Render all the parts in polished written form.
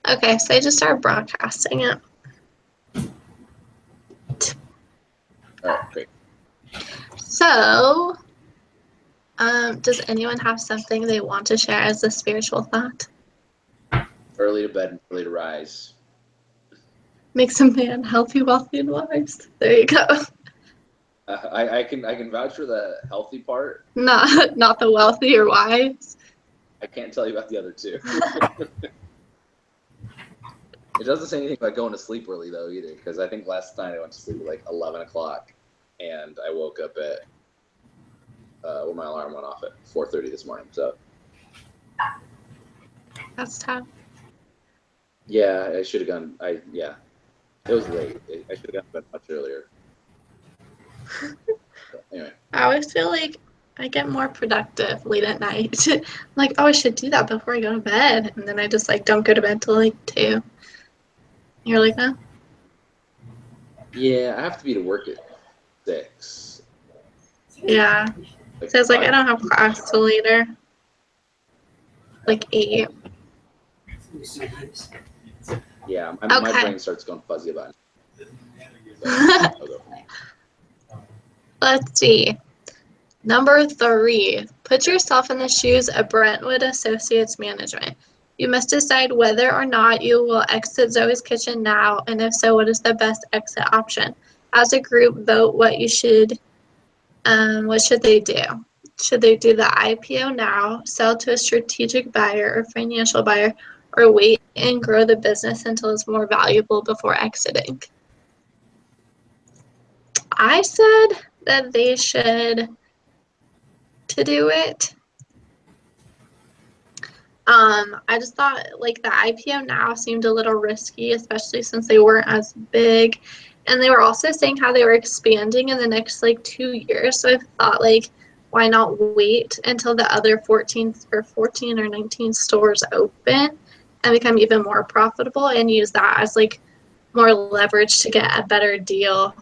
Okay, so I just started broadcasting it. All right, great. So, does anyone have something they want to share as a spiritual thought? Early to bed and early to rise. Makes a man healthy, wealthy, and wise. There you go. I can vouch for the healthy part. Not the wealthy or wise. I can't tell you about the other two. It doesn't say anything about going to sleep early though either, because I think last night I went to sleep at like 11 o'clock, and I woke up at when my alarm went off at 4:30 this morning. So That's tough. yeah, I should have gone. It was late. I should have gone to bed much earlier. So, anyway, I always feel like I get more productive late at night. Like, oh, I should do that before I go to bed, and then I just like don't go to bed till like 2. You're like, no? yeah, I have to be to work at 6. Yeah. So it's like I don't have class till later. Like 8. Yeah, my brain starts going fuzzy about it. So, Let's see. Number 3, put yourself in the shoes of Brentwood Associates Management. You must decide whether or not you will exit Zoe's Kitchen now, and if so, what is the best exit option? As a group, vote what should they do? Should they do the IPO now, sell to a strategic buyer or financial buyer, or wait and grow the business until it's more valuable before exiting? I said that they should to do it. I just thought like the IPO now seemed a little risky, especially since they weren't as big, and they were also saying how they were expanding in the next like 2 years. So I thought like, why not wait until the other 14 or 19 stores open and become even more profitable and use that as like more leverage to get a better deal,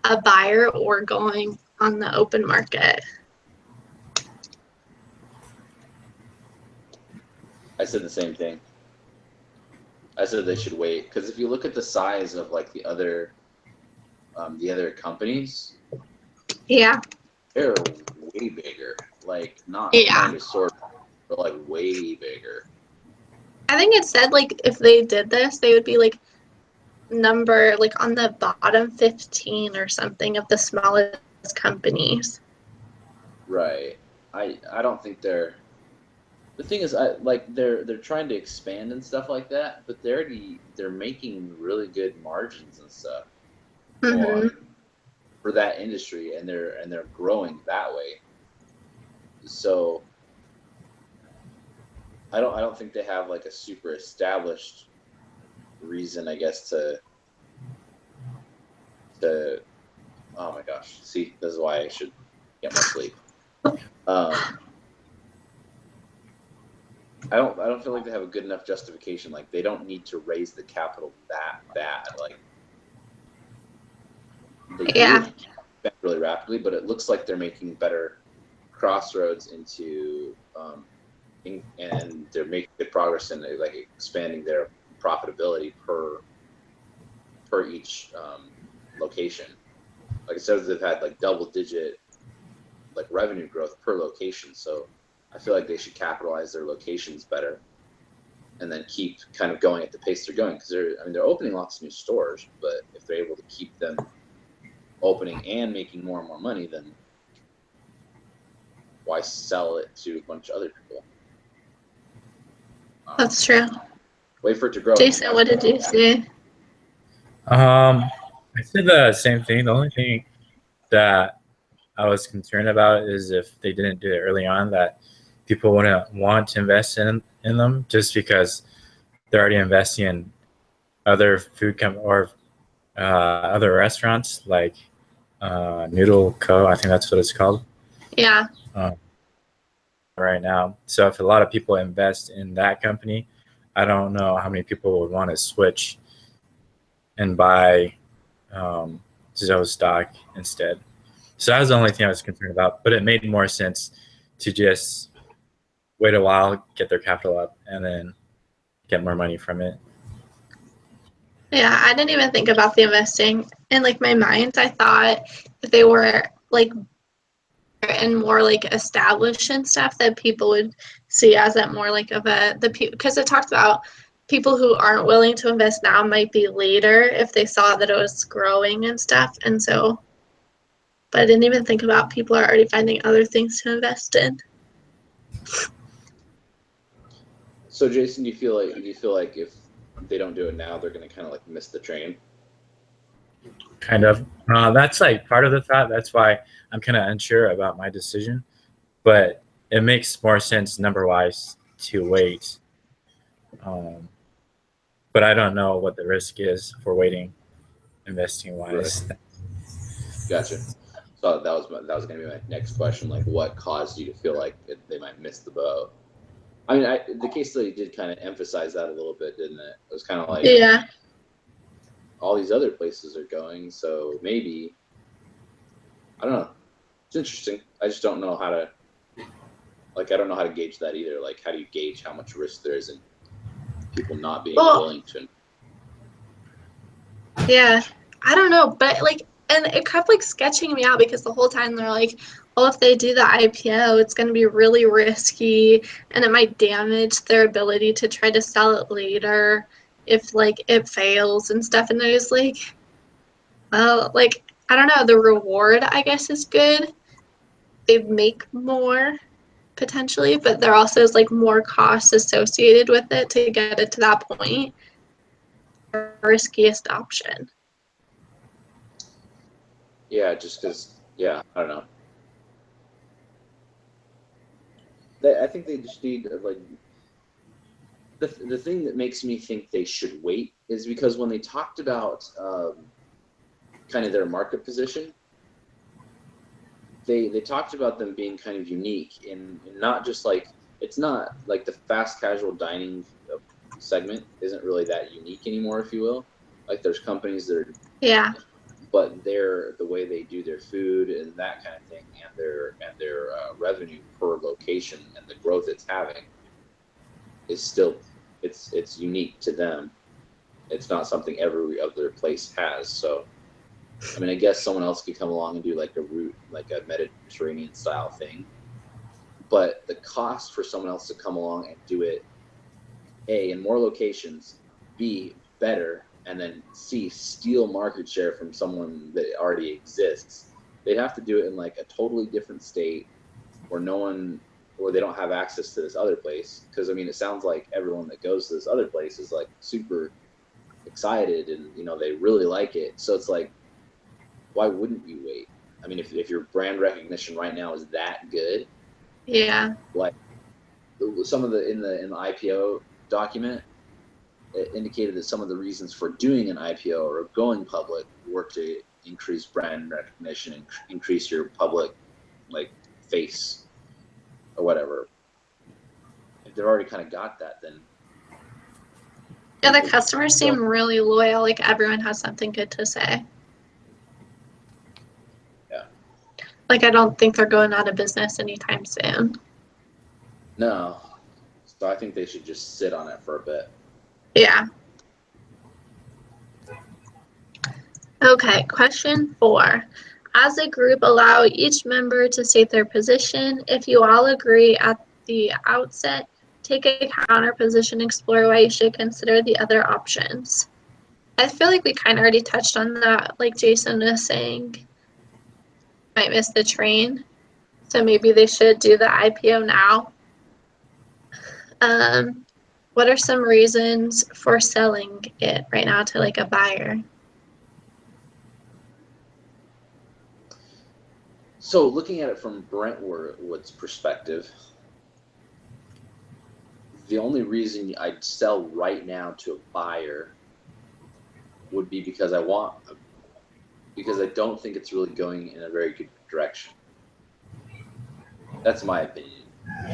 a buyer, or going on the open market. I said the same thing. I said they should wait, because if you look at the size of like the other companies, Yeah. they're way bigger. Like not trying to sort, but like way bigger. I think it said like if they did this, they would be like number like on the bottom 15 or something of the smallest companies. Right. I don't think they're. The thing is, they're trying to expand and stuff like that, but they're making really good margins and stuff for that industry, and they're growing that way. So I don't think they have like a super established reason, I guess, to oh my gosh. See, this is why I should get more sleep. I don't feel like they have a good enough justification. Like they don't need to raise the capital that bad. Like they do expand really rapidly, but it looks like they're making better crossroads into and they're making good progress in like expanding their profitability per each location. Like it says, they've had like double-digit like revenue growth per location. So I feel like they should capitalize their locations better, and then keep kind of going at the pace they're going, because they're opening lots of new stores. But if they're able to keep them opening and making more and more money, then why sell it to a bunch of other people? That's true. Wait for it to grow. Jason, what did you say? I said the same thing. The only thing that I was concerned about is if they didn't do it early on, that people wouldn't want to invest in them, just because they're already investing in other food or other restaurants like Noodle Co. I think that's what it's called. Yeah. Right now. So if a lot of people invest in that company, I don't know how many people would want to switch and buy Zoe stock instead. So that was the only thing I was concerned about. But it made more sense to just wait a while, get their capital up, and then get more money from it. Yeah, I didn't even think about the investing in like my mind. I thought if they were like and more like established and stuff, that people would see as that more like of a because it talks about people who aren't willing to invest now might be later if they saw that it was growing and stuff. And so, but I didn't even think about people are already finding other things to invest in. So Jason, do you feel like if they don't do it now, they're going to kind of like miss the train? Kind of. That's like part of the thought. That's why I'm kind of unsure about my decision. But it makes more sense number wise to wait. But I don't know what the risk is for waiting, investing wise. Right. Gotcha. So that was going to be my next question. Like, what caused you to feel like they might miss the boat? I mean, the case study did kind of emphasize that a little bit, didn't it? It was kind of like, Yeah. all these other places are going, so maybe, I don't know. It's interesting. I just don't know how to, like, I don't know how to gauge that either. Like, how do you gauge how much risk there is in people not being willing to? Yeah, I don't know, but like, and it kept like sketching me out because the whole time they're like, well, if they do the IPO, it's going to be really risky and it might damage their ability to try to sell it later if like it fails and stuff. And I was like, well, like, I don't know, the reward, I guess, is good. They make more potentially, but there also is like more costs associated with it to get it to that point. Riskiest option. Yeah, just because, yeah, I don't know. I think they just need, like, the thing that makes me think they should wait is because when they talked about kind of their market position, they talked about them being kind of unique in not just like, it's not like the fast casual dining segment isn't really that unique anymore, if you will. Like, there's companies that are, Yeah. but the way they do their food and that kind of thing, and their revenue per location and the growth it's having is still, it's unique to them. It's not something every other place has. So, I mean, I guess someone else could come along and do like a Mediterranean style thing, but the cost for someone else to come along and do it, A, in more locations, B, better, and then C, steal market share from someone that already exists. They'd have to do it in like a totally different state where where they don't have access to this other place. Because I mean, it sounds like everyone that goes to this other place is like super excited and they really like it. So it's like, why wouldn't you wait? I mean, if your brand recognition right now is that good, Yeah. like some of the in the IPO document, it indicated that some of the reasons for doing an IPO or going public were to increase brand recognition and increase your public like face or whatever. If they've already kind of got that, then Yeah, the customers seem really loyal. Like everyone has something good to say. Yeah. Like I don't think they're going out of business anytime soon. No. So I think they should just sit on it for a bit. Yeah. Okay, question 4. As a group, allow each member to state their position. If you all agree at the outset, take a counter position, explore why you should consider the other options. I feel like we kind of already touched on that, like Jason was saying, might miss the train. So maybe they should do the IPO now. What are some reasons for selling it right now to like a buyer? So looking at it from Brentwood's perspective, the only reason I'd sell right now to a buyer would be because I don't think it's really going in a very good direction. That's my opinion.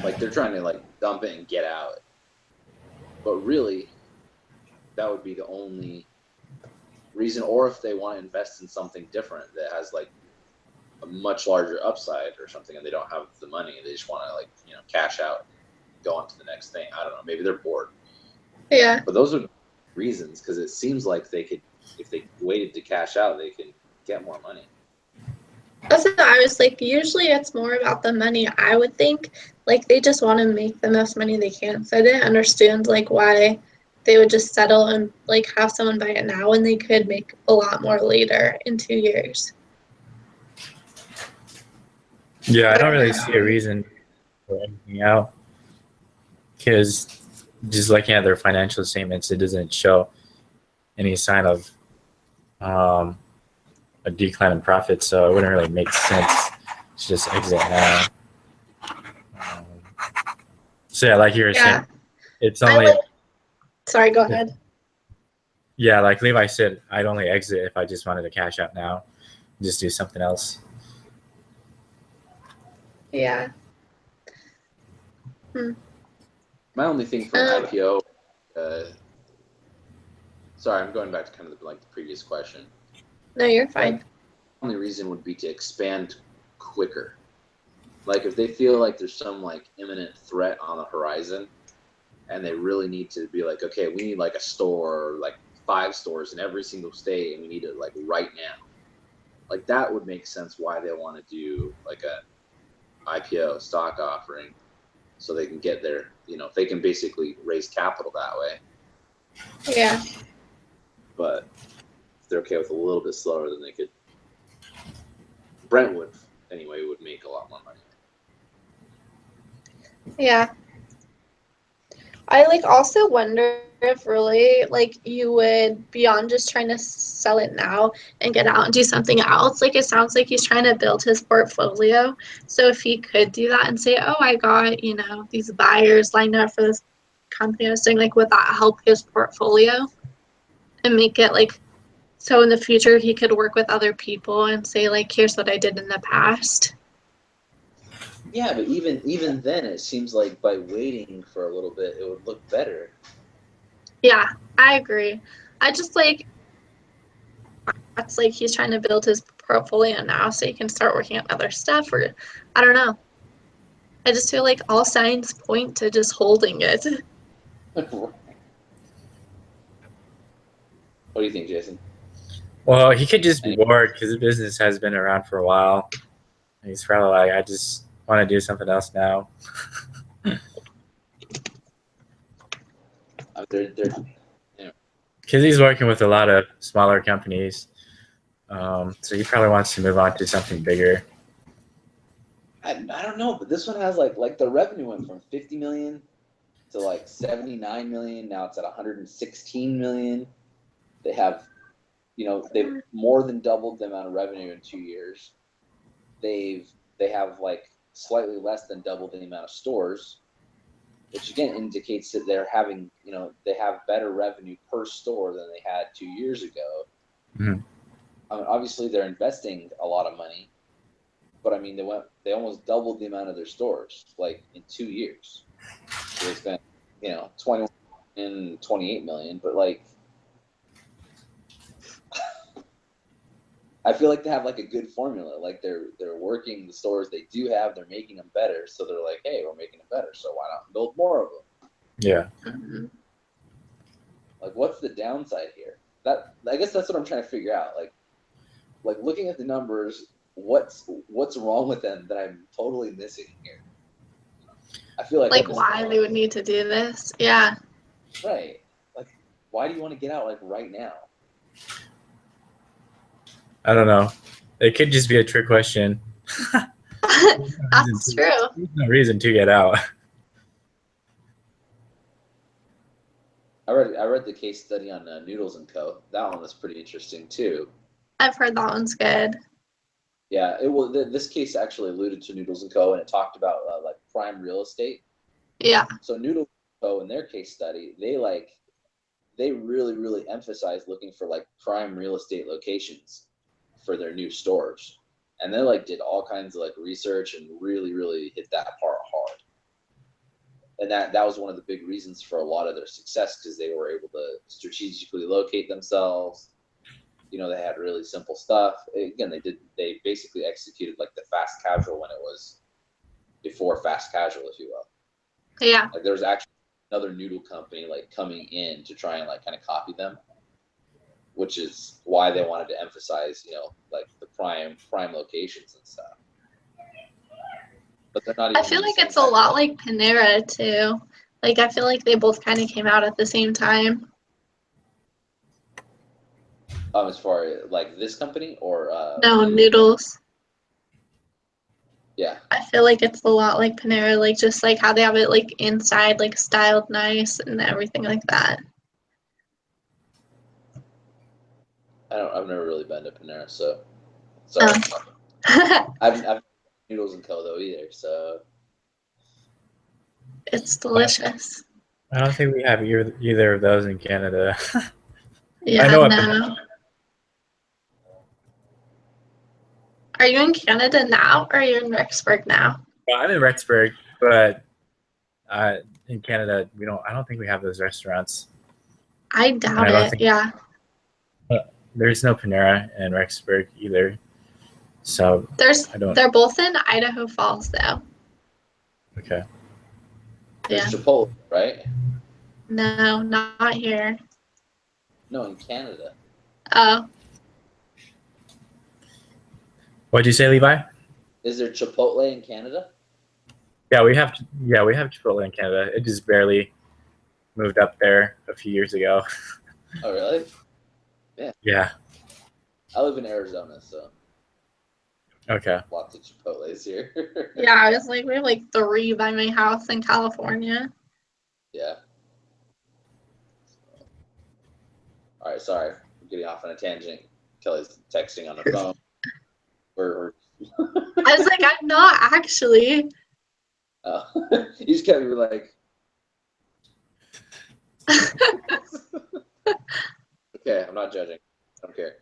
Like, they're trying to like dump it and get out. But really, that would be the only reason. Or if they want to invest in something different that has like a much larger upside or something, and they don't have the money, they just want to like cash out and go on to the next thing. I don't know. Maybe they're bored. Yeah. But those are reasons, because it seems like they could, if they waited to cash out, they could get more money. That's what I was like, usually it's more about the money, I would think. Like, they just want to make the most money they can. So I didn't understand, like, why they would just settle and, like, have someone buy it now when they could make a lot more later in 2 years. Yeah, I don't really see a reason for anything out because just looking at their financial statements, it doesn't show any sign of a decline in profit. So it wouldn't really make sense to just exit now. Um, so yeah, like you were saying, Yeah. it's I only like, sorry, go ahead. yeah, like Levi said, I'd only exit if I just wanted to cash out now, just do something else. Yeah. My only thing for an IPO, sorry, I'm going back to kind of the previous question. No, you're fine. The only reason would be to expand quicker. Like if they feel like there's some like imminent threat on the horizon, and they really need to be like, okay, we need like a store, like 5 stores in every single state, and we need it like right now. Like that would make sense why they want to do like a IPO stock offering, so they can get their, they can basically raise capital that way. Yeah. But if they're okay with a little bit slower, then they could. Brentwood, anyway, would make a lot more money. Yeah. I like also wonder if really like you would, beyond just trying to sell it now and get out and do something else, like it sounds like he's trying to build his portfolio. So if he could do that and say, oh, I got, these buyers lined up for this company I was doing, like would that help his portfolio and make it like so in the future he could work with other people and say like, here's what I did in the past. Yeah, but even then, it seems like by waiting for a little bit, it would look better. Yeah, I agree. I just like that's like he's trying to build his portfolio now so he can start working on other stuff, or I don't know. I just feel like all signs point to just holding it. What do you think, Jason? Well, he could just be bored because the business has been around for a while. He's probably like, I just want to do something else now. They're Because he's working with a lot of smaller companies. So he probably wants to move on to something bigger. I don't know, but this one has like the revenue went from 50 million to like 79 million. Now it's at 116 million. They have, they've more than doubled the amount of revenue in 2 years. They have like slightly less than double the amount of stores, which again indicates that they're having, they have better revenue per store than they had 2 years ago. Mm-hmm. I mean, obviously they're investing a lot of money, but I mean they almost doubled the amount of their stores like in 2 years. So they spent 21 and 28 million, but like I feel like they have like a good formula. Like they're working the stores they do have, they're making them better. So they're like, hey, we're making them better, so why not build more of them? Yeah. Mm-hmm. Like, what's the downside here? That I guess that's what I'm trying to figure out. Like looking at the numbers, what's wrong with them that I'm totally missing here? I feel like why they would need to do this. Yeah. Right. Like, why do you want to get out like right now? I don't know. It could just be a trick question. That's true. There's no reason to get out. I read the case study on Noodles & Co. That one was pretty interesting too. I've heard that one's good. Yeah, this case actually alluded to Noodles & Co. and it talked about like prime real estate. Yeah. So Noodles & Co. in their case study, they really emphasize looking for like prime real estate locations for their new stores, and they like did all kinds of like research and really hit that part hard. And that was one of the big reasons for a lot of their success, because they were able to strategically locate themselves. They had really simple stuff. Again, they basically executed like the fast casual when it was before fast casual, if you will. Yeah. Like there was actually another noodle company like coming in to try and like kind of copy them, which is why they wanted to emphasize, like the prime locations and stuff. But they're not even I feel in the like same it's a type lot of, like Panera too. Like I feel like they both kind of came out at the same time. as far as like this company or No, noodles. Yeah. I feel like it's a lot like Panera, like just like how they have it like inside, like styled nice and everything like that. I've never really been to Panera, so sorry. I've Noodles and Co though either, so It's delicious. I don't think we have either of those in Canada. Yeah, I know what no. Are you in Canada now or are you in Rexburg now? Well, I'm in Rexburg, but in Canada, I don't think we have those restaurants. I And doubt I don't it, think yeah. there's no Panera in Rexburg either. So They're both in Idaho Falls though. Okay. there's Yeah. Chipotle, right? No, not here. No, in Canada. Oh, What'd you say, Levi? Is there Chipotle in Canada? Yeah, we have Chipotle in Canada. It just barely moved up there a few years ago. Oh, really? Yeah. I live in Arizona, so Okay. lots of Chipotles here. yeah, I was like, we have like 3 by my house in California. Yeah. All right, sorry. I'm getting off on a tangent. Kelly's texting on her phone. I was like, I'm not actually. You just kept me like, okay, I'm not judging. I don't care.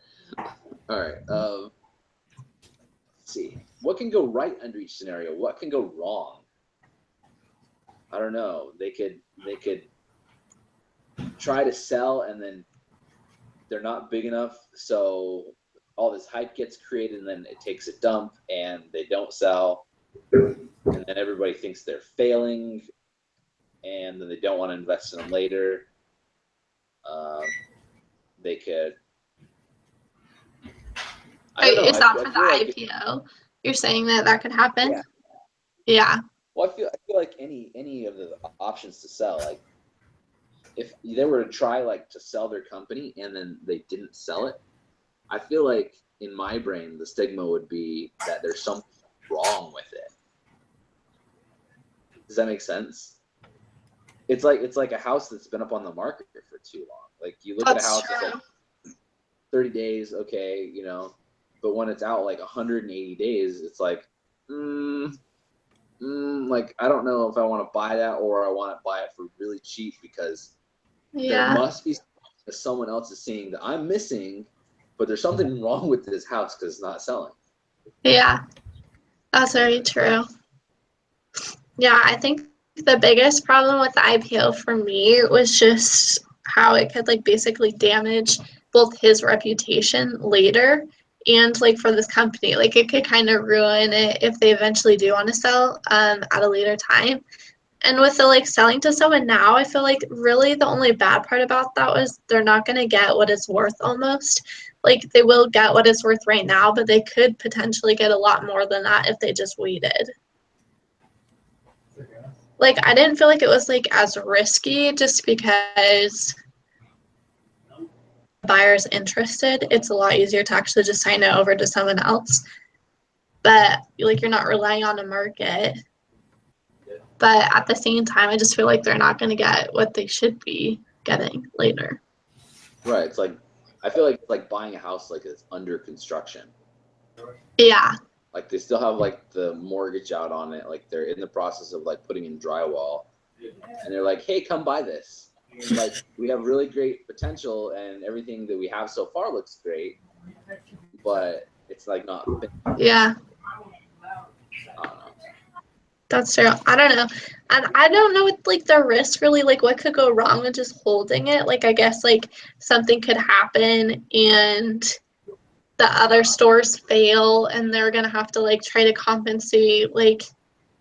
All right. Let's see. What can go right under each scenario? What can go wrong? I don't know. They could try to sell and then they're not big enough, so all this hype gets created and then it takes a dump and they don't sell. And then everybody thinks they're failing and then they don't want to invest in them later. They could. I don't know. Is that for the like IPO? You're saying that could happen? Yeah. Yeah. Well, I feel like any of the options to sell, like if they were to try like to sell their company and then they didn't sell it, I feel like in my brain the stigma would be that there's something wrong with it. Does that make sense? It's like a house that's been up on the market for too long. Like you look at a house, it's like 30 days, okay, but when it's out like 180 days, it's like, like I don't know if I want to buy that or I want to buy it for really cheap because there must be someone else is seeing that I'm missing, but there's something wrong with this house because it's not selling. Yeah, that's very true. Yeah, I think the biggest problem with the IPO for me was just how it could like basically damage both his reputation later and like for this company. Like it could kind of ruin it if they eventually do want to sell at a later time. And with the like selling to someone now, I feel like really the only bad part about that was they're not going to get what it's worth almost. Like they will get what it's worth right now, but they could potentially get a lot more than that if they just waited. Like I didn't feel like it was like as risky just because the buyer's interested. It's a lot easier to actually just sign it over to someone else. But like you're not relying on a market. But at the same time, I just feel like they're not going to get what they should be getting later. Right. It's like I feel like it's like buying a house like it's under construction. Yeah. Like they still have like the mortgage out on it. Like they're in the process of like putting in drywall, and they're like, "Hey, come buy this. Like we have really great potential, and everything that we have so far looks great, but it's like not." Yeah. I don't know. That's true. I don't know. And I don't know what like the risk really like what could go wrong with just holding it. Like I guess like something could happen and the other stores fail and they're gonna have to like try to compensate like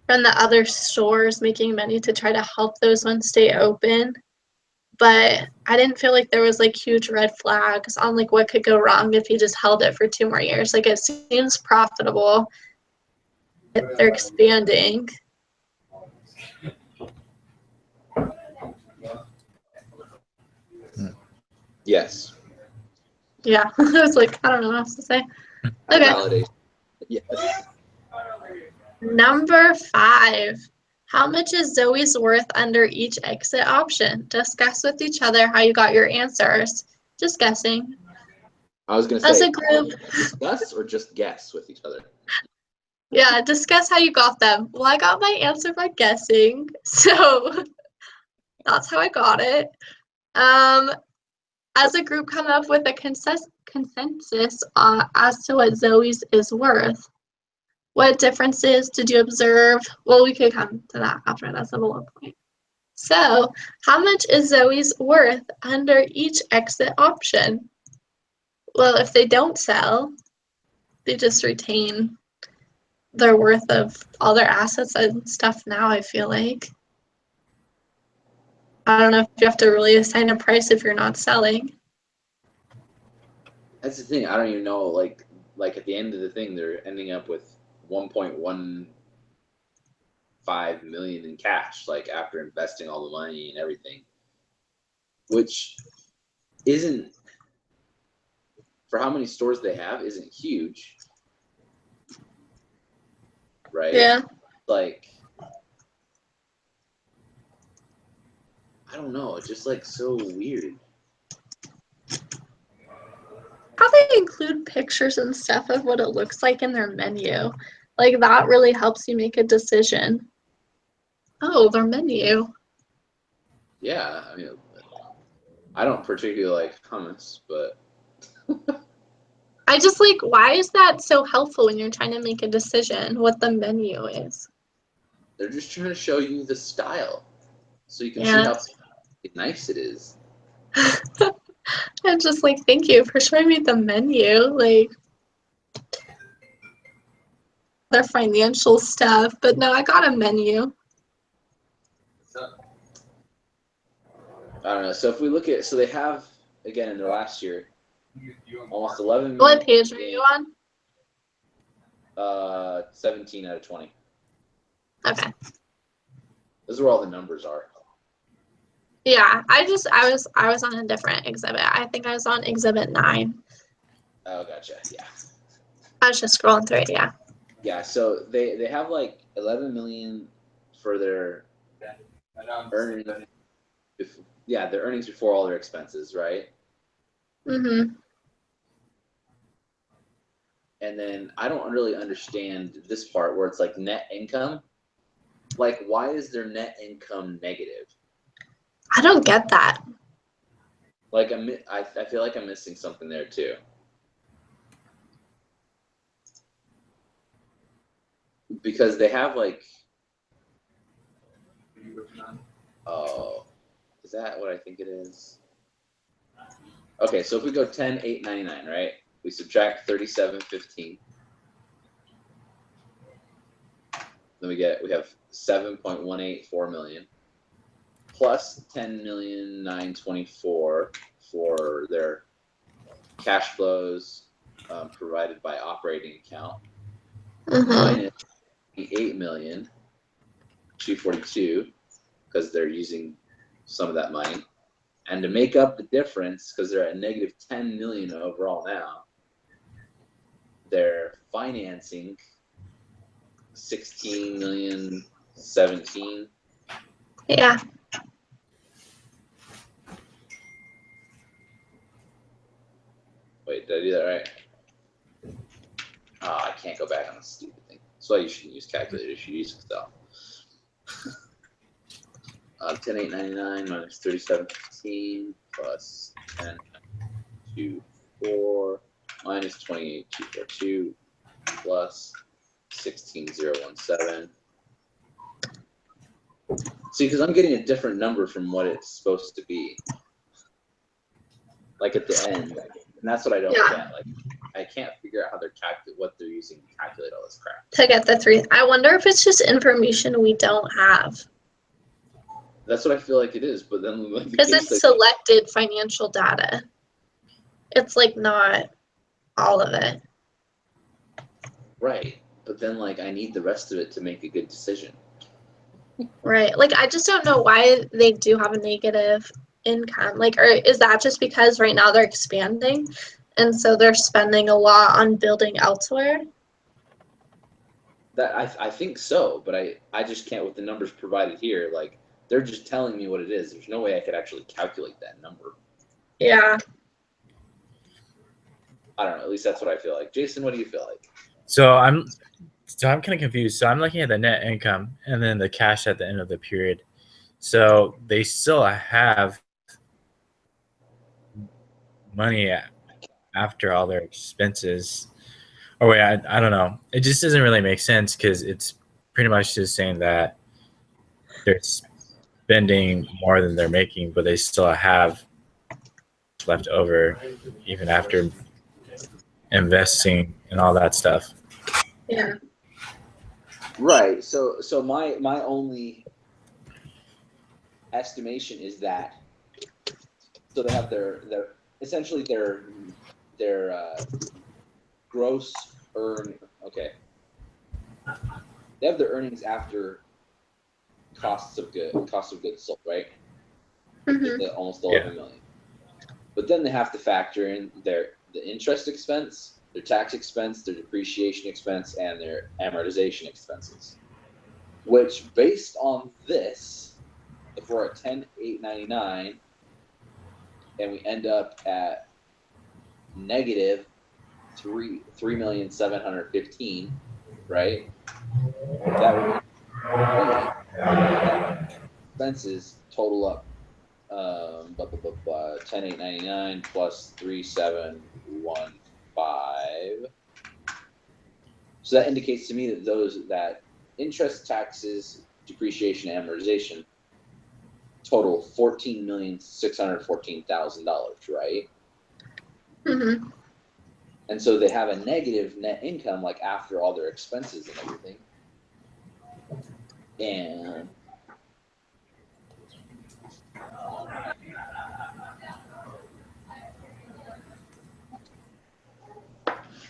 from the other stores making money to try to help those ones stay open. But I didn't feel like there was like huge red flags on like what could go wrong if you just held it for 2 more years. Like it seems profitable. They're expanding. Yes. Yeah, I was like, I don't know what else to say. Okay. Validation. Yes. Number 5. How much is Zoe's worth under each exit option? Discuss with each other how you got your answers. Just guessing. I was going to As say, a group. discuss or just guess with each other? Yeah, discuss how you got them. Well, I got my answer by guessing, so that's how I got it. As a group, come up with a consensus as to what Zoe's is worth. What differences did you observe? Well, we could come to that after. That's a bullet point. So, how much is Zoe's worth under each exit option? Well, if they don't sell, they just retain their worth of all their assets and stuff now, I feel like. I don't know if you have to really assign a price if you're not selling. That's the thing. I don't even know. Like at the end of the thing, they're ending up with 1.15 million in cash, like after investing all the money and everything, which isn't, for how many stores they have, isn't huge, right? Yeah. Like, I don't know. It's just like so weird. How they include pictures and stuff of what it looks like in their menu. Like that really helps you make a decision. Oh, their menu. Yeah, I mean, I don't particularly like hummus, but I just like, why is that so helpful when you're trying to make a decision what the menu is? they're just trying to show you the style so you can see Yeah. how nice it is. I'm just like, thank you for showing me the menu. Like, their financial stuff. But no, I got a menu. I don't know. So if we look at, so they have, again, in their last year, almost 11 million. What page are you on? 17 out of 20. Okay. Those are where all the numbers are. Yeah, I was on a different exhibit. I think I was on exhibit 9. Oh, gotcha. Yeah. I was just scrolling through it, yeah. Yeah, so they have like 11 million for their earnings. Yeah, their earnings before all their expenses, right? Mm-hmm. And then I don't really understand this part where it's like net income. Like, why is their net income negative? I don't get that. Like, I feel like I'm missing something there too. Because they have like, oh, is that what I think it is? Okay, so if we go 10, 8, 99, right? We subtract 37, 15. Then we have 7.184 million plus 10,924,000 for their cash flows provided by operating account, minus 8,242,000 because they're using some of that money. And to make up the difference, because they're at negative 10 million overall now, they're financing 16 million, 17. Yeah. Wait, did I do that right? Oh, I can't go back on this stupid thing. That's why you shouldn't use calculators. You should use Excel. 10,899 minus 3715 plus 10,224 minus 28,242 plus 16,017. See, because I'm getting a different number from what it's supposed to be. Like at the end. And that's what I don't get. Like, I can't figure out how what they're using to calculate all this crap. To get the 3. I wonder if it's just information we don't have. That's what I feel like it is, but then like Because it's selected financial data. It's like not all of it. Right. But then like I need the rest of it to make a good decision. Right. Like I just don't know why they do have a negative income. Like, or is that just because right now they're expanding and so they're spending a lot on building elsewhere? That I think so, but I just can't with the numbers provided here. Like they're just telling me what it is. There's no way I could actually calculate that number. Yeah. I don't know. At least that's what I feel like. Jason, what do you feel like? So I'm kind of confused. So I'm looking at the net income and then the cash at the end of the period. So they still have money after all their expenses. Oh wait, I don't know. It just doesn't really make sense because it's pretty much just saying that they're spending more than they're making, but they still have left over even after investing and all that stuff. Yeah. Right. So my only estimation is that so they have their essentially their gross okay. They have their earnings after costs of goods sold, right? Mm-hmm. Almost 11 million. But then they have to factor in the interest expense, their tax expense, their depreciation expense, and their amortization expenses. Which, based on this, if we're at 10,899 and we end up at negative 3,715,000, right? That would expenses total up 10,899 plus 3,715. So that indicates to me that that interest, taxes, depreciation, amortization total $14,614,000, right? Mm-hmm. And so they have a negative net income, like after all their expenses and everything. And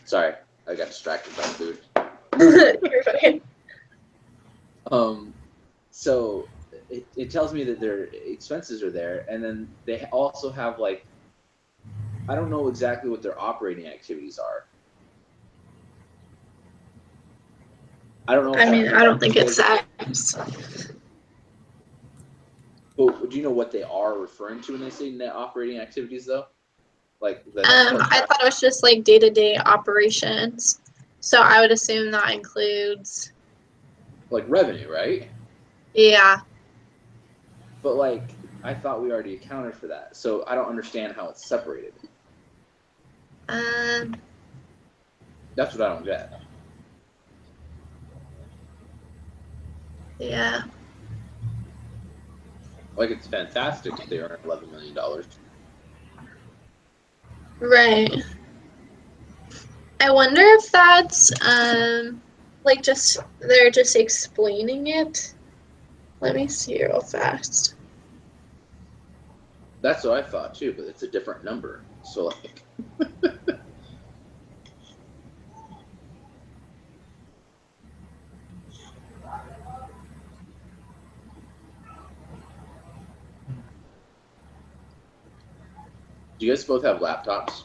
sorry, I got distracted by food. You're fine. So it tells me that their expenses are there, and then they also have like, I don't know exactly what their operating activities are. I don't know. I mean, I don't think it says. But do you know what they are referring to when they say net operating activities, though? Like I thought it was just like day-to-day operations. So I would assume that includes like revenue, right? Yeah. But like I thought we already accounted for that. So I don't understand how it's separated. That's what I don't get. Yeah. Like it's fantastic if they earn $11 million. Right. I wonder if that's like just they're just explaining it. Let me see real fast. That's what I thought too, but it's a different number. So like do you guys both have laptops?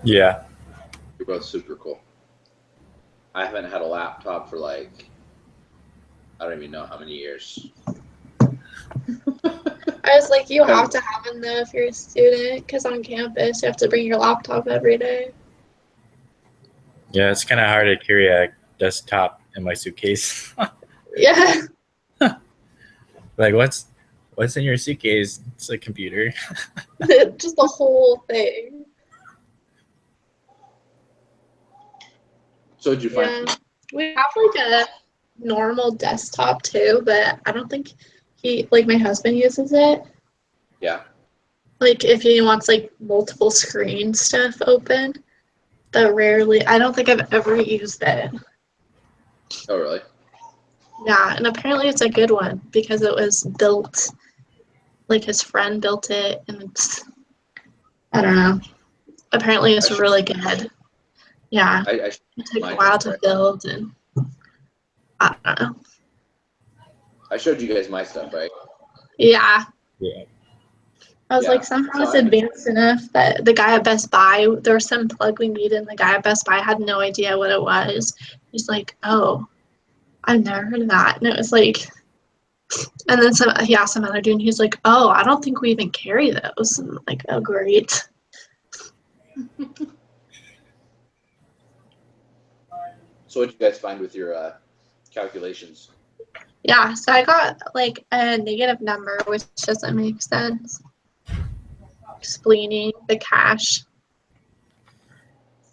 Yeah. You're both super cool. I haven't had a laptop for like, I don't even know how many years. I was like, you have to have them though if you're a student, because on campus you have to bring your laptop every day. Yeah, it's kind of hard to carry a desktop in my suitcase. Yeah. Like, what's in your suitcase? It's a computer. Just the whole thing. So did you find? Yeah. We have like a normal desktop too, but I don't think my husband uses it. Yeah. Like if he wants like multiple screen stuff open, but rarely. I don't think I've ever used it. Oh, really? Yeah, and apparently it's a good one because it was built, like his friend built it, and it's, I don't know. Apparently it's really good. Yeah, I it took a while to build, and I don't know. I showed you guys my stuff, right? Yeah. Yeah. I was like, somehow it's advanced enough that the guy at Best Buy, there was some plug we needed, and the guy at Best Buy had no idea what it was. He's like, oh, I've never heard of that. And it was like, and then he asked some other dude, and he's like, oh, I don't think we even carry those. And I'm like, oh, great. So what did you guys find with your calculations? Yeah, so I got like a negative number, which doesn't make sense. Explaining the cash.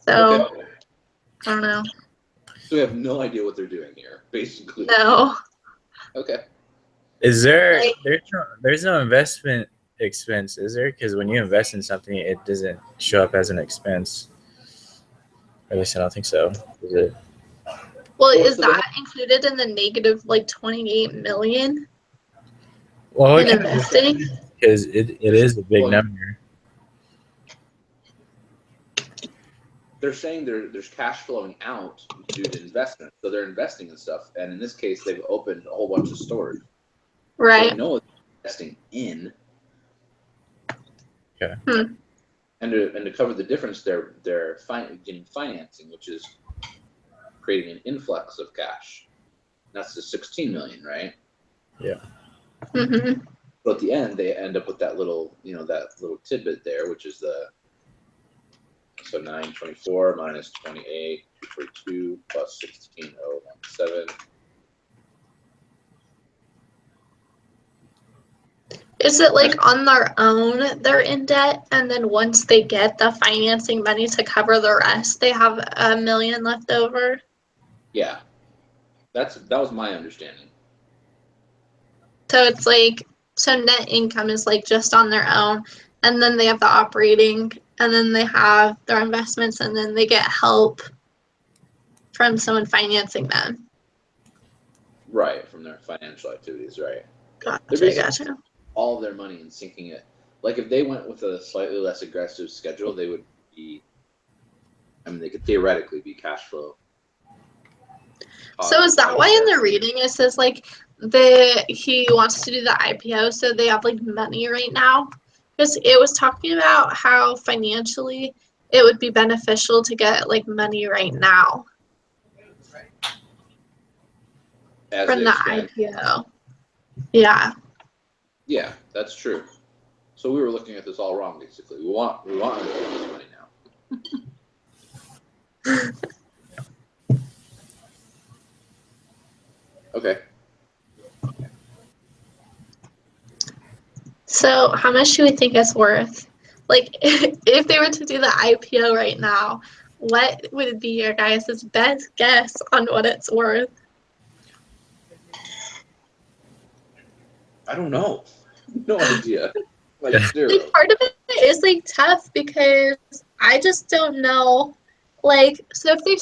So, Okay. I don't know. So we have no idea what they're doing here, basically. No. Okay. Is there there's no investment expense, is there? Because when you invest in something, it doesn't show up as an expense. At least I don't think so. Is it? Well, is that included in the negative like 28 million Well, in investing? Because it is a big number. They're saying there's cash flowing out due to investment, so they're investing in stuff. And in this case, they've opened a whole bunch of stores. Right. They know it's investing in. Okay. And to cover the difference, they're getting financing, which is creating an influx of cash. That's the 16 million, right? Yeah. Mm-hmm. So at the end, they end up with that little tidbit there, which is so 924 minus 28, 242 plus 16017. Is it like on their own they're in debt, and then once they get the financing money to cover the rest, they have $1 million left over? Yeah, that was my understanding. So it's like, so net income is like just on their own, and then they have the operating, and then they have their investments, and then they get help from someone financing them. Right, from their financial activities, right? Gotcha. All of their money and sinking it. Like if they went with a slightly less aggressive schedule, they would be. I mean, they could theoretically be cash flow. So is that why in the reading it says like he wants to do the IPO, so they have like money right now? Because it was talking about how financially it would be beneficial to get like money right now from the IPO. Yeah. Yeah, that's true. So we were looking at this all wrong, basically. We want to make this money now. Okay. So how much do we think it's worth? Like, if they were to do the IPO right now, what would be your guys' best guess on what it's worth? I don't know. No idea. Like zero. Like, part of it is like tough because I just don't know. Like, so if they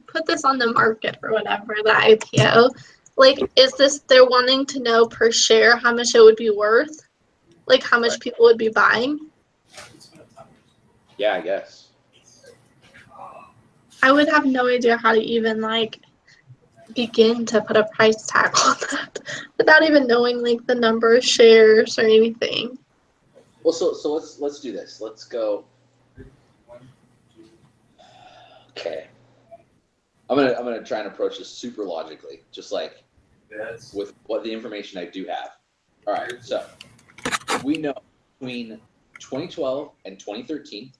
put this on the market or whatever, the IPO, like, is this they're wanting to know per share how much it would be worth? Like, how much people would be buying? Yeah, I guess. I would have no idea how to even like begin to put a price tag on that without even knowing like the number of shares or anything. Well, so let's do this. Let's go. Okay. I'm gonna try and approach this super logically, just like with what the information I do have. All right, so we know between 2012 and 2013,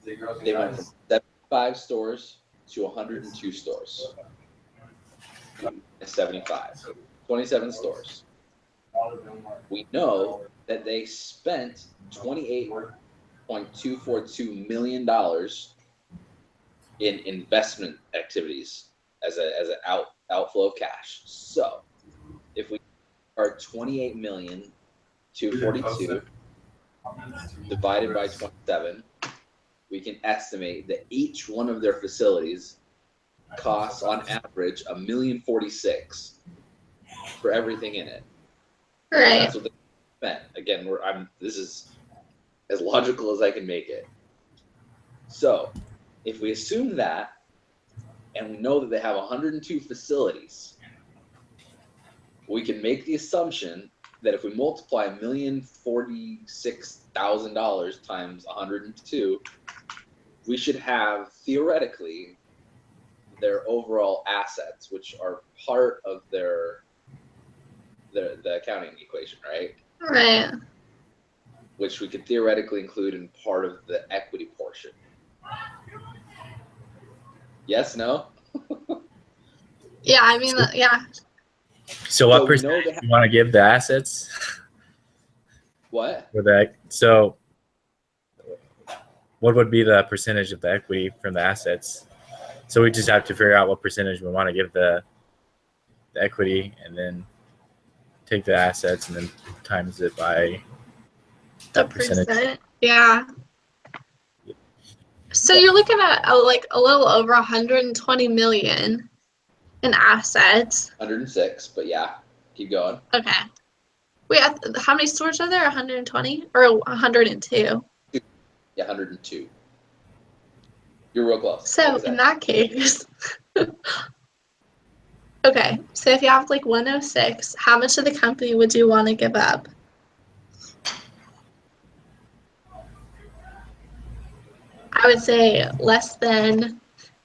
they went from 75 stores to 102 stores. 75, 27 stores. We know that they spent $28.242 million in investment activities as an outflow of cash. So if we are 28,242 divided by 27, we can estimate that each one of their facilities costs on average $1,046,000 for everything in it. Right. That's what they spent. Again, this is as logical as I can make it. So if we assume that, and we know that they have 102 facilities, we can make the assumption that if we multiply $1,046,000 times 102, we should have theoretically their overall assets, which are part of the accounting equation, right? Right. Which we could theoretically include in part of the equity portion. Yes, no? Yeah, I mean, yeah. So what percentage do you want to give the assets? What? For that, so what would be the percentage of the equity from the assets? So we just have to figure out what percentage we want to give the equity, and then take the assets and then times it by The percent. Yeah. So you're looking at like a little over 120 million in assets. 106, but yeah, keep going. Okay. Wait, how many stores are there? 120 or 102? Yeah, 102. You're real close. So in that case, okay. So if you have like 106, how much of the company would you want to give up? I would say less than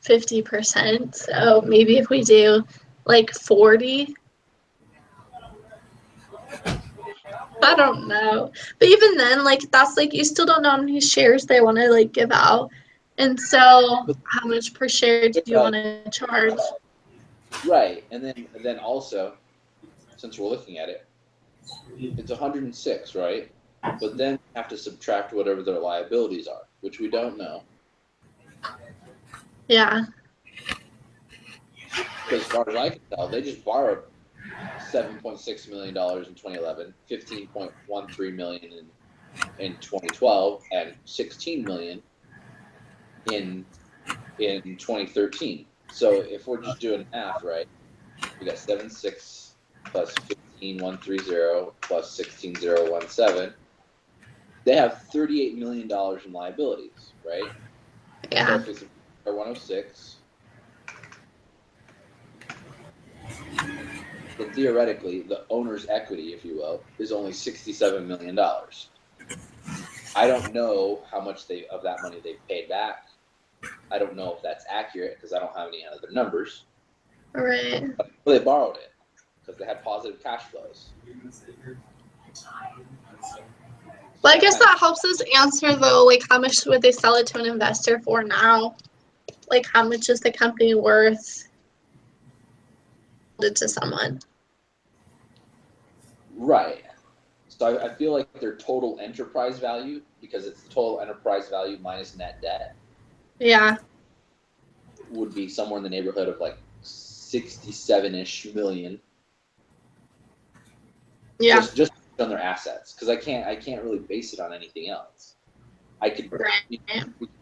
50%. So maybe if we do like 40. I don't know. But even then, like that's like you still don't know how many shares they want to like give out. And so how much per share do you want to charge? Right. And then also, since we're looking at it, it's 106, right? But then you have to subtract whatever their liabilities are, which we don't know. Yeah. Because as far as I can tell, they just borrowed $7.6 million in 2011, $15.13 million in 2012, and $16 million in 2013. So if we're just doing math, right, we got 7.6 plus 15.130 plus 16.017. They have $38 million in liabilities, right? Yeah. So if we subtract 106, then theoretically, the owner's equity, if you will, is only $67 million. I don't know how much of that money they've paid back. I don't know if that's accurate because I don't have any other numbers. Right. But they borrowed it because they had positive cash flows. Well, I guess that helps us answer though, like how much would they sell it to an investor for now? Like how much is the company worth to someone? Right. So I feel like their total enterprise value, because it's the total enterprise value minus net debt. Yeah. Would be somewhere in the neighborhood of like 67-ish million. Yeah. Just on their assets, because I can't really base it on anything else. I could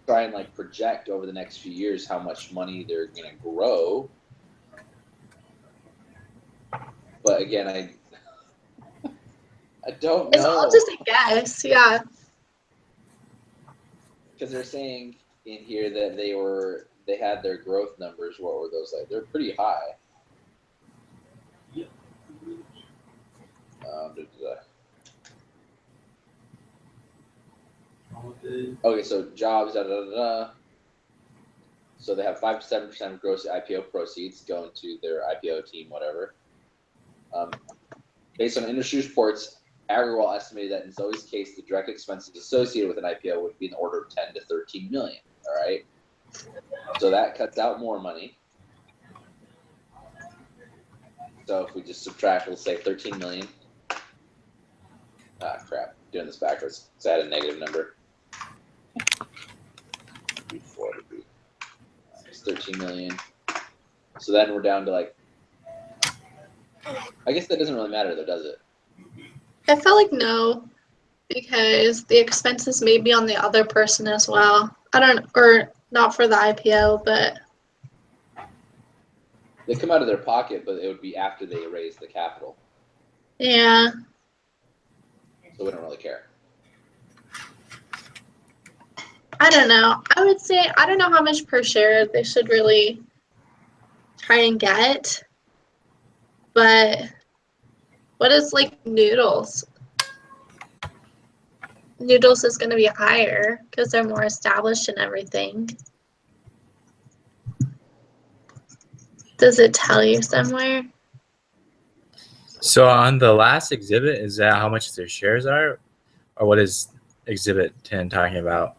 try and like project over the next few years how much money they're gonna grow, but again, I don't know. It's all just a guess, yeah. Because they're saying in here that they had their growth numbers. What were those like? They're pretty high. Okay, so jobs, So they have 5 to 7% of gross IPO proceeds going to their IPO team, whatever. Based on industry reports, Agrawal estimated that in Zoe's case, the direct expenses associated with an IPO would be in the order of 10 to 13 million. All right, so that cuts out more money. So if we just subtract, we'll say 13 million. Ah, crap, doing this backwards. So I had a negative number. It's 13 million. So then we're down to like, I guess that doesn't really matter though, does it? I felt like no. because the expenses may be on the other person as well. Or not for the IPO, but They come out of their pocket, but it would be after they raise the capital. yeah. So we don't really care. I don't know. I would say I don't know how much per share they should really try and get. But what is like Noodles? Noodles is going to be higher because they're more established and everything. Does it tell you somewhere? So on the last exhibit, is that how much their shares are, or what is exhibit 10 talking about?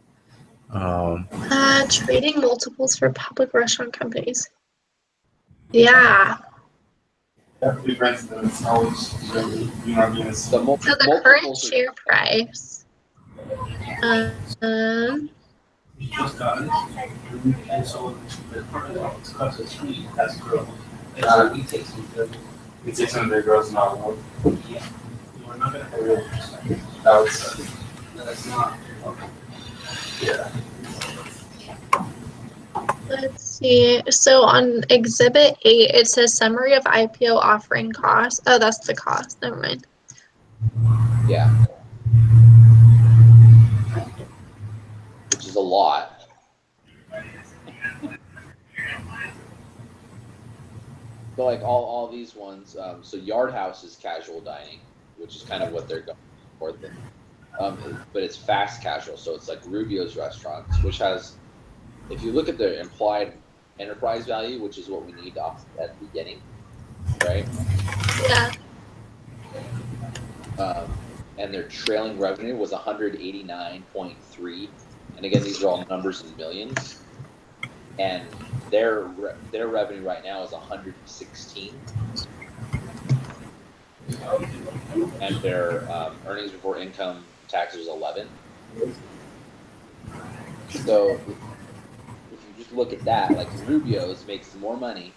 Trading multiples for public restaurant companies. Yeah. The So the current share price. Let's see. So on Exhibit 8, it says summary of IPO offering costs. Oh, that's the cost. Never mind. Yeah. Which is a lot. So like all these ones, so Yard House is casual dining, which is kind of what they're going for. But it's fast casual, so it's like Rubio's Restaurants, which has, if you look at the implied enterprise value, which is what we need off at the beginning, right? Yeah. And their trailing revenue was 189.3, and again, these are all numbers in millions. And their revenue right now is 116, and their earnings before income taxes is 11. So if you just look at that, like Rubio's makes more money,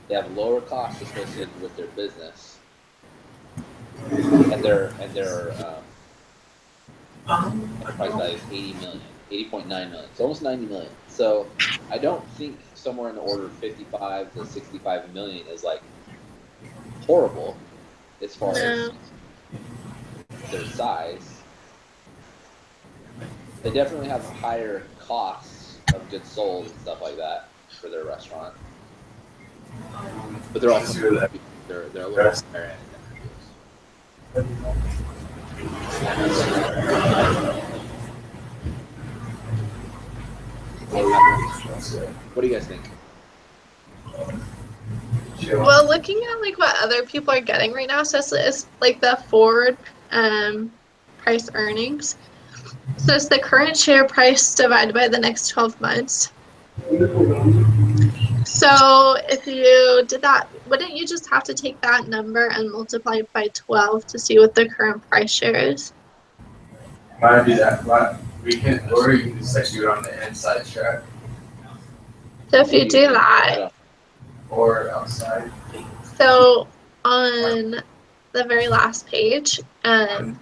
they have lower costs associated with their business, and their enterprise value is 80 million, 80.9 million, so almost 90 million. So I don't think somewhere in the order of 55 to 65 million is like horrible as far as their size. They definitely have higher costs of goods sold and stuff like that for their restaurant, but they're also they're a little higher end. What do you guys think? Well, looking at like what other people are getting right now, so it's like the forward price earnings. So it's the current share price divided by the next 12 months. So if you did that, wouldn't you just have to take that number and multiply it by 12 to see what the current price share is? Might be that, but we can, or you can just execute on the inside track. So if you do that, or outside. So on the very last page, it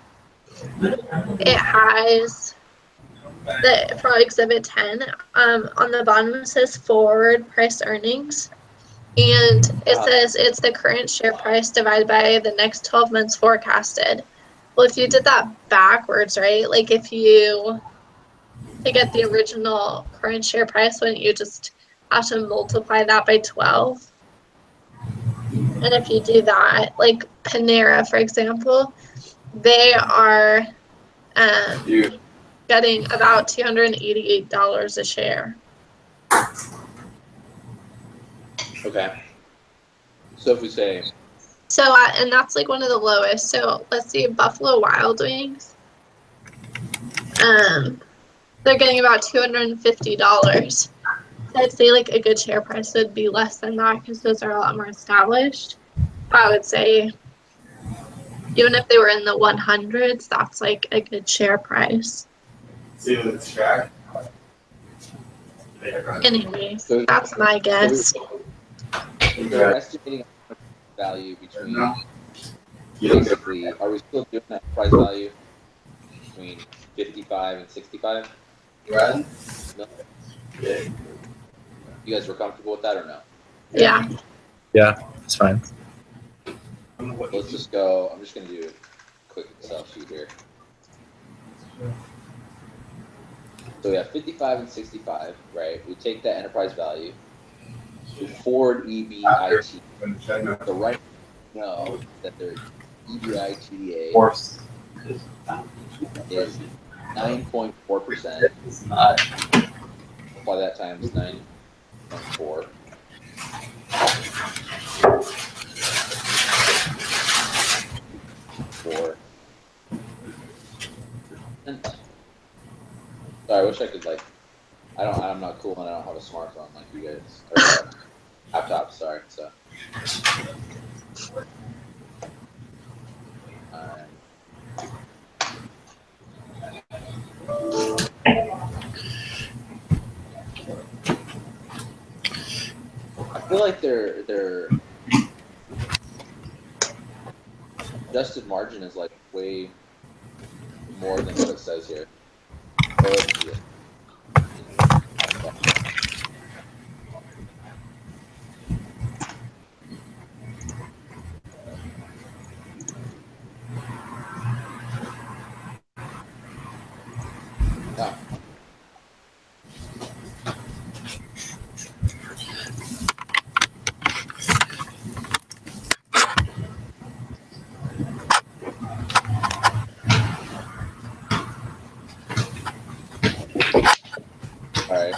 has for Exhibit 10. On the bottom it says forward price earnings, and it says it's the current share price divided by the next 12 months forecasted. Well, if you did that backwards, right? Like if you to get the original current share price, wouldn't you just have to multiply that by 12? And if you do that, like Panera, for example, they are getting about $288 a share. Okay. So if we say... So, and that's like one of the lowest. So let's see, Buffalo Wild Wings. They're getting about $250. I'd say like a good share price would be less than that because those are a lot more established. But I would say even if they were in the 100s, that's like a good share price. See the track. Anyways, that's my guess. They're estimating value between basically, are we still doing that price value? between 55 and 65. Right? No. You guys were comfortable with that or no? Yeah. Yeah, it's fine. Let's just go. I'm just going to do a quick Excel sheet here. So we have 55 and 65, right? We take that enterprise value. We forward EBIT. So right now that their EBITDA is 9.4%. It's not. Apply that times 9.4. Sorry, I wish I could I'm not cool and I don't have a smartphone like you guys. Or laptop, sorry. So. I feel like their adjusted margin is like way more than what it says here. So let's see it. Yeah. All right,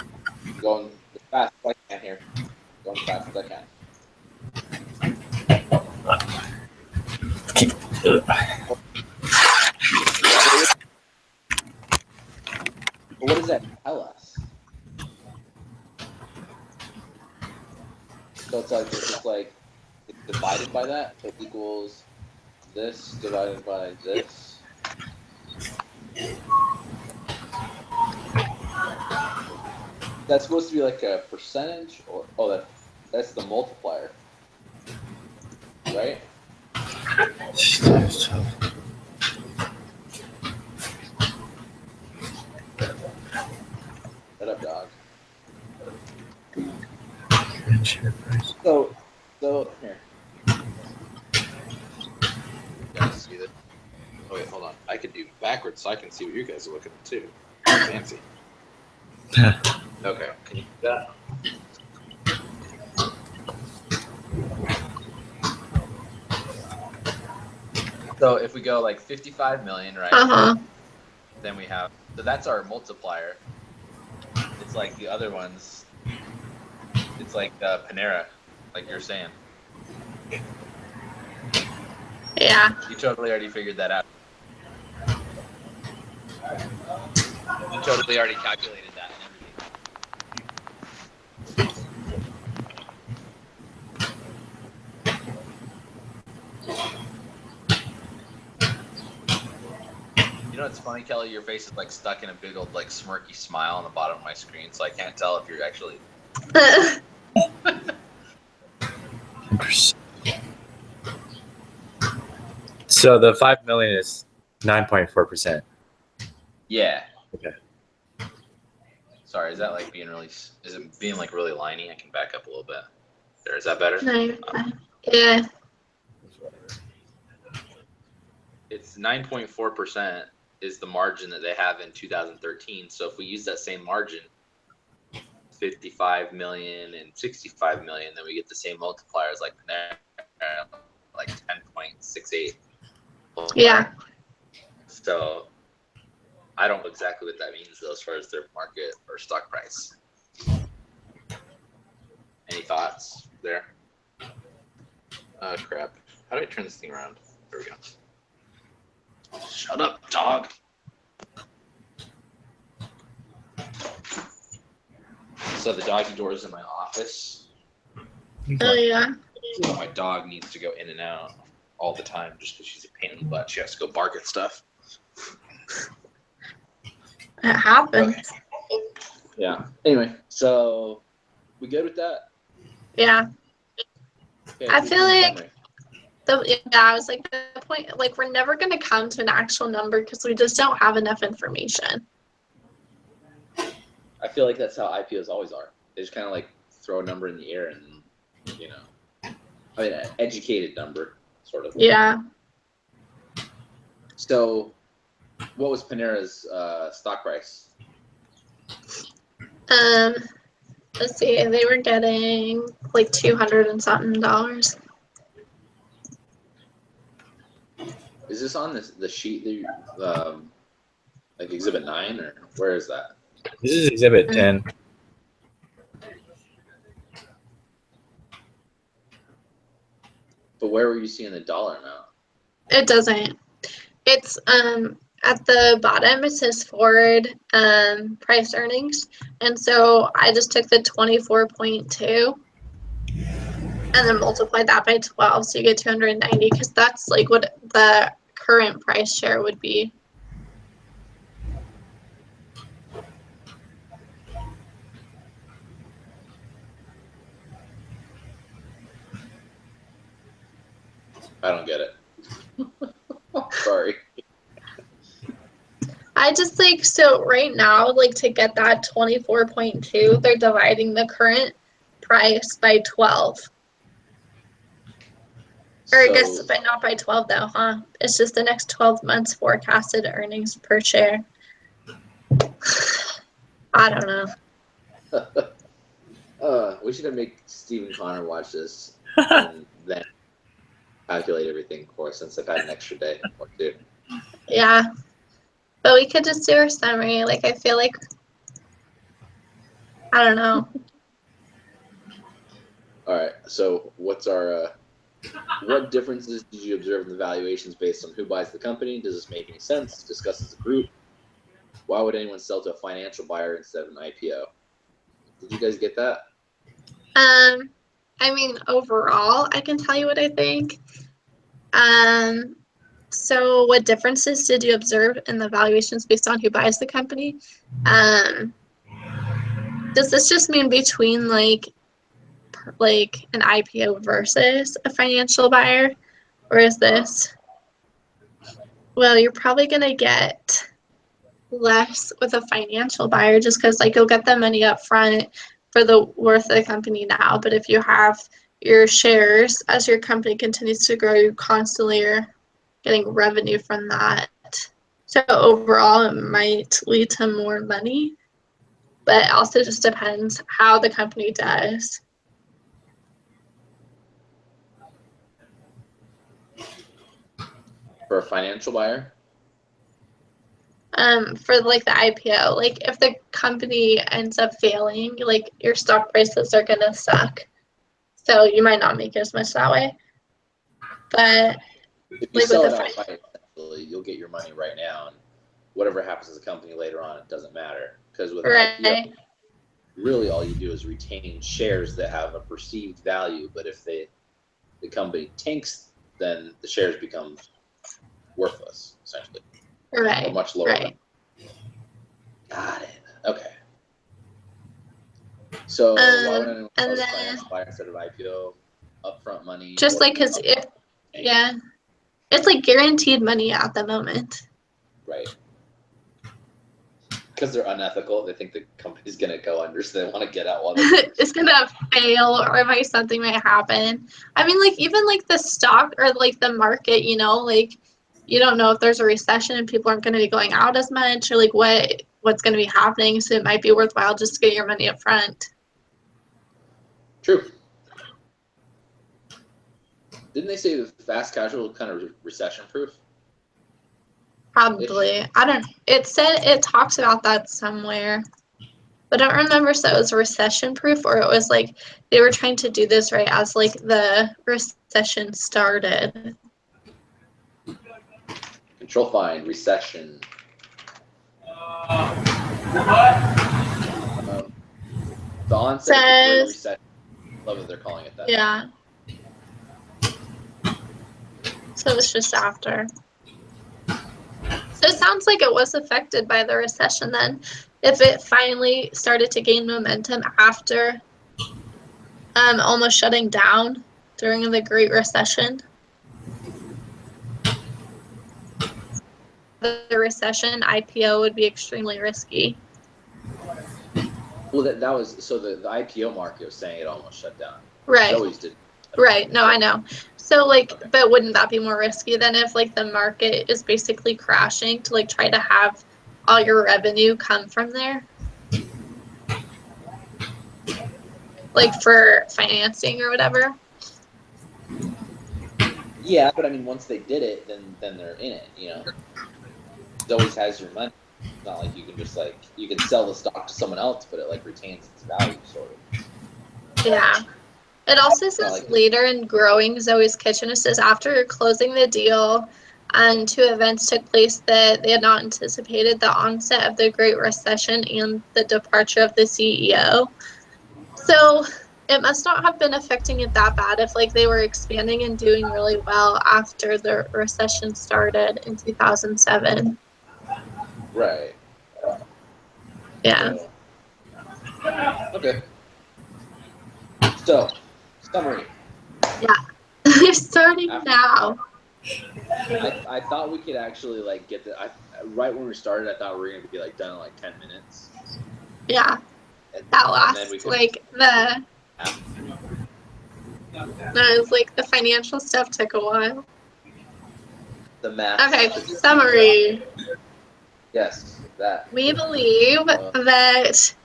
going as fast as I can here. Going as fast as I can. What does that tell us? So it's divided by that. So it equals this divided by this. That's supposed to be like a percentage, or that's the multiplier, right? Shut up, dog. So here. You guys see this? Oh wait, hold on. I could do backwards so I can see what you guys are looking at too. Fancy. Okay, can you do that? So if we go like 55 million, right? Then we have, so that's our multiplier. It's like the other ones. It's like Panera, like you're saying. Yeah. You totally already figured that out. You totally already calculated that and everything. You know what's funny, Kelly? Your face is like stuck in a big old like smirky smile on the bottom of my screen, so I can't tell if you're actually. So the 5 million is 9.4%. Yeah. Okay. Sorry, is that like being really? Is it being like really liney? I can back up a little bit. There, is that better? No. Yeah. It's 9.4% is the margin that they have in 2013. So if we use that same margin, 55 million and 65 million, then we get the same multipliers like like 10.68. Yeah. So I don't know exactly what that means though, as far as their market or stock price. Any thoughts there? Crap. How do I turn this thing around? There we go. Shut up, dog. So the doggy door is in my office. Oh yeah. So my dog needs to go in and out all the time just because she's a pain in the butt. She has to go bark at stuff. It happens. Okay. Yeah. Anyway, so we good with that? Yeah. Okay, I feel like I was like, the point, like, we're never going to come to an actual number because we just don't have enough information. I feel like that's how IPOs always are. They just kind of like throw a number in the air and, I mean, an educated number, sort of. Yeah. So, what was Panera's stock price? Let's see, they were getting like $200 and something. Is this on the sheet that like Exhibit 9, or where is that? This is Exhibit 10. But where were you seeing the dollar amount? It doesn't. It's at the bottom it says forward price earnings, and so I just took the 24.2 and then multiplied that by 12, so you get 290, because that's like what the current price share would be. I don't get it. Sorry. I just like, so right now, like to get that 24.2, they're dividing the current price by 12. Or I guess, but not by 12 though, huh? It's just the next 12 months forecasted earnings per share. I don't know. We should have made Stephen Connor watch this and then calculate everything for us, since I've had an extra day or two. Yeah. But we could just do our summary. Like, I feel like, I don't know. All right. So what's our, what differences did you observe in the valuations based on who buys the company? Does this make any sense? Discuss as a group. Why would anyone sell to a financial buyer instead of an IPO? Did you guys get that? I mean, overall, I can tell you what I think. So what differences did you observe in the valuations based on who buys the company? Does this just mean between like an IPO versus a financial buyer? Or is this, well, you're probably going to get less with a financial buyer just because like you'll get the money up front for the worth of the company now. But if you have your shares, as your company continues to grow, you constantly are getting revenue from that. So overall, it might lead to more money, but it also just depends how the company does. For a financial buyer? For like the IPO, like if the company ends up failing, like your stock prices are gonna suck. So you might not make as much that way. But if you sell it outright, you'll get your money right now, and whatever happens to the company later on, it doesn't matter. Because with an IPO, really all you do is retain shares that have a perceived value. But if the company tanks, then the shares become worthless, essentially. Right. Or much lower. Right. Got it. Okay. So why would anyone sell to a financial buyer instead of IPO? Upfront money. Just like because it's like guaranteed money at the moment. Right. Because they're unethical. They think the company's gonna go under, so they want to get out while it's gonna fail, or something might happen. I mean, like even like the stock or like the market, like you don't know if there's a recession and people aren't going to be going out as much, or like what's going to be happening. So it might be worthwhile just to get your money up front. True. Didn't they say the fast casual kind of recession proof? Probably. I don't. It talks about that somewhere, but I don't remember if it was recession proof or it was like they were trying to do this right as like the recession started. Control find recession. The onset of the Great Recession. Love that they're calling it that. Yeah. So it's just after. So it sounds like it was affected by the recession then, if it finally started to gain momentum after almost shutting down during the Great Recession. recession, IPO would be extremely risky. Well, that was so the IPO market was saying it almost shut down. Right. It always did. Right. No, I know. So like, Okay. but wouldn't that be more risky than if like the market is basically crashing to like try to have all your revenue come from there? Like for financing or whatever? Yeah, but I mean, once they did it, then they're in it. You know, it always has your money. It's not like you can just like you can sell the stock to someone else, but it like retains its value, sort of. Yeah. It also says like later in growing Zoe's Kitchen, it says after closing the deal and two events took place that they had not anticipated, the onset of the Great Recession and the departure of the CEO. So it must not have been affecting it that bad if like they were expanding and doing really well after the recession started in 2007. Right. Yeah. So, okay. So, summary. They're starting now. I thought we could actually like get the. Right when we started, I thought we were gonna be like done in like 10 minutes. Yeah. And, That and then we lasts could, like the. No, it's like the financial stuff took a while. the math. Okay, summary. Yes, that. We believe that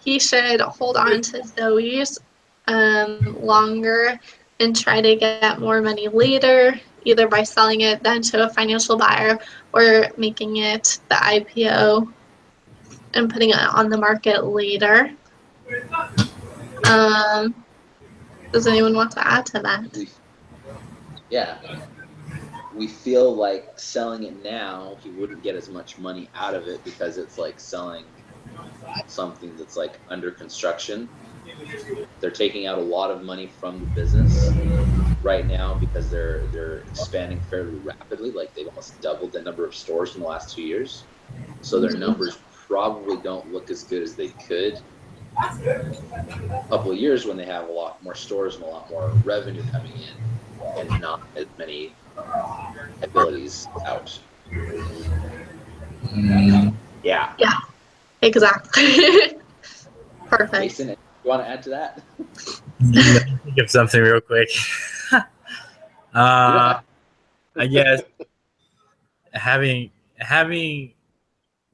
he should hold on to Zoe's longer and try to get more money later, either by selling it then to a financial buyer or making it the IPO and putting it on the market later. Does anyone want to add to that? Yeah. We feel like selling it now, he wouldn't get as much money out of it because it's like selling something that's like under construction. They're taking out a lot of money from the business right now because they're expanding fairly rapidly. Like they've almost doubled the number of stores in the last 2 years. So their numbers probably don't look as good as they could a couple of years when they have a lot more stores and a lot more revenue coming in and not as many abilities out. Yeah. Yeah, exactly. Perfect. Jason, you want to add to that? Let me think of something real quick. I guess having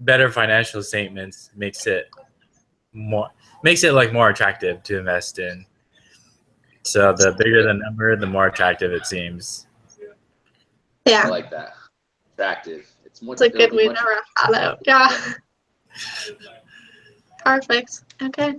better financial statements makes it like more attractive to invest in. So the bigger the number, the more attractive it seems. Yeah. I like that. Attractive. It's a good way to wrap that out. Yeah. Perfect. Okay.